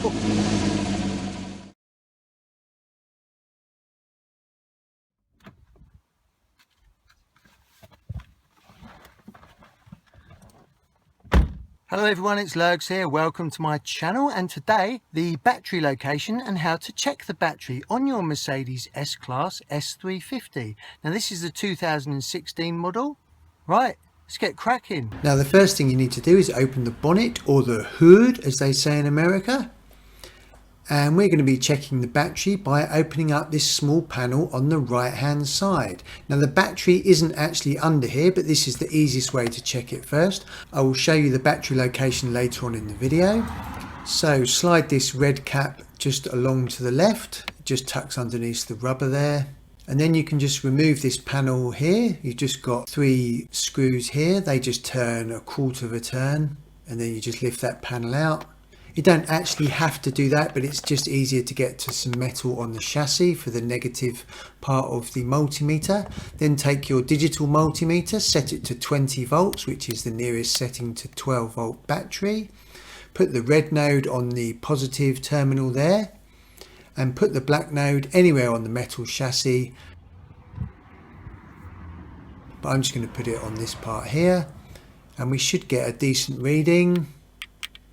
Hello everyone, it's Lurgs here. Welcome to my channel, and today the battery location and how to check the battery on your Mercedes S-Class S350. Now this is the 2016 model. Right, let's get cracking. Now the first thing you need to do is open the bonnet, or the hood as they say in America. And we're going to be checking the battery by opening up this small panel on the right hand side. Now the battery isn't actually under here, but this is the easiest way to check it first. I will show you the battery location later on in the video. So slide this red cap just along to the left. It just tucks underneath the rubber there. And then you can just remove this panel here. You've just got 3 screws here. They just turn a quarter of a turn, and then you just lift that panel out. You don't actually have to do that, but it's just easier to get to some metal on the chassis for the negative part of the multimeter. Then take your digital multimeter, set it to 20 volts, which is the nearest setting to 12 volt battery. Put the red node on the positive terminal there, and put the black node anywhere on the metal chassis. But I'm just going to put it on this part here, and we should get a decent reading.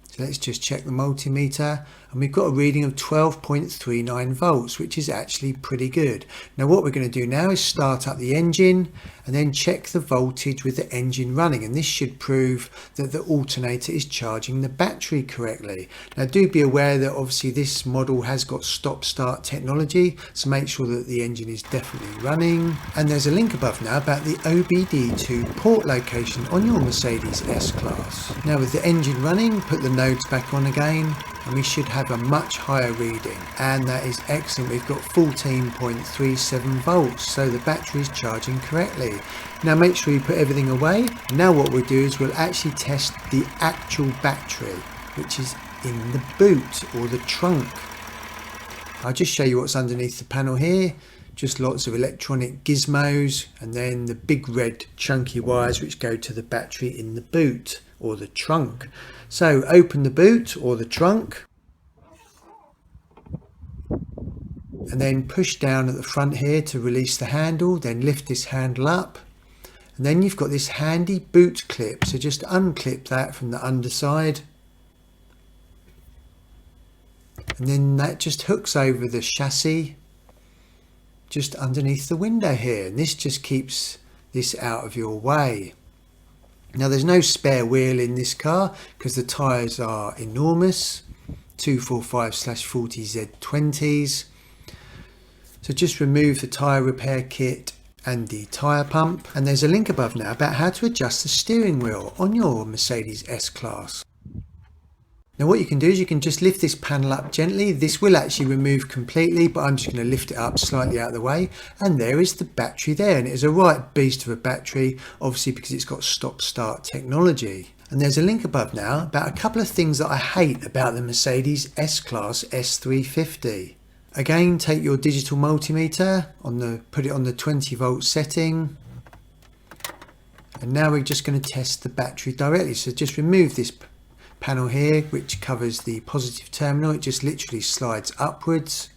So let's just check the multimeter, and we've got a reading of 12.39 volts, which is actually pretty good. Now what we're going to do now is start up the engine and then check the voltage with the engine running, and this should prove that the alternator is charging the battery correctly. Now do be aware that obviously this model has got stop-start technology, so make sure that the engine is definitely running. And there's a link above now about the OBD2 port location on your Mercedes S-Class. Now with the engine running, put the nodes back on again, and we should have a much higher reading, and that is excellent. We've got 14.37 volts, so the battery is charging correctly. Now make sure you put everything away. Now what we'll do is we'll actually test the actual battery, which is in the boot or the trunk. I'll just show you what's underneath the panel here. Just lots of electronic gizmos, and then the big red chunky wires which go to the battery in the boot or the trunk. So open the boot or the trunk, and then push down at the front here to release the handle. Then lift this handle up, and then you've got this handy boot clip, so just unclip that from the underside, and then that just hooks over the chassis just underneath the window here, and this just keeps this out of your way. Now there's no spare wheel in this car because the tyres are enormous, 245/40 Z20s. So just remove the tyre repair kit and the tyre pump, and there's a link above now about how to adjust the steering wheel on your Mercedes S-Class. Now what you can do is you can just lift this panel up gently. This will actually remove completely, but I'm just going to lift it up slightly out of the way, and there is the battery there, and it is a right beast of a battery, obviously because it's got stop-start technology. And there's a link above now about a couple of things that I hate about the Mercedes S-Class S350. Again, take your digital multimeter, put it on the 20 volt setting, and now we're just going to test the battery directly. So just remove this panel here which covers the positive terminal. It just literally slides upwards.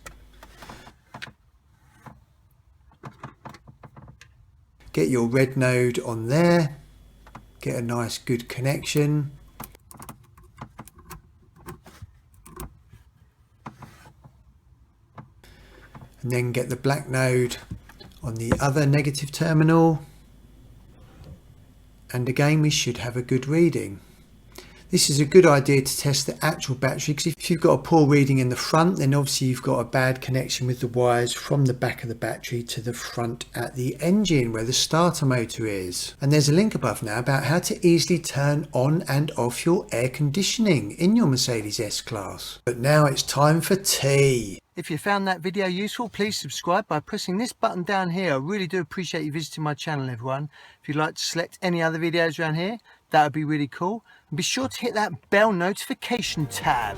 Get your red node on there, get a nice good connection, and then get the black node on the other negative terminal, and again we should have a good reading. This is a good idea to test the actual battery, because if you've got a poor reading in the front, then obviously you've got a bad connection with the wires from the back of the battery to the front at the engine where the starter motor is. And there's a link above now about how to easily turn on and off your air conditioning in your Mercedes S-Class. But now it's time for tea. If you found that video useful, please subscribe by pressing this button down here. I really do appreciate you visiting my channel, everyone. If you'd like to select any other videos around here, that would be really cool. And be sure to hit that bell notification tab.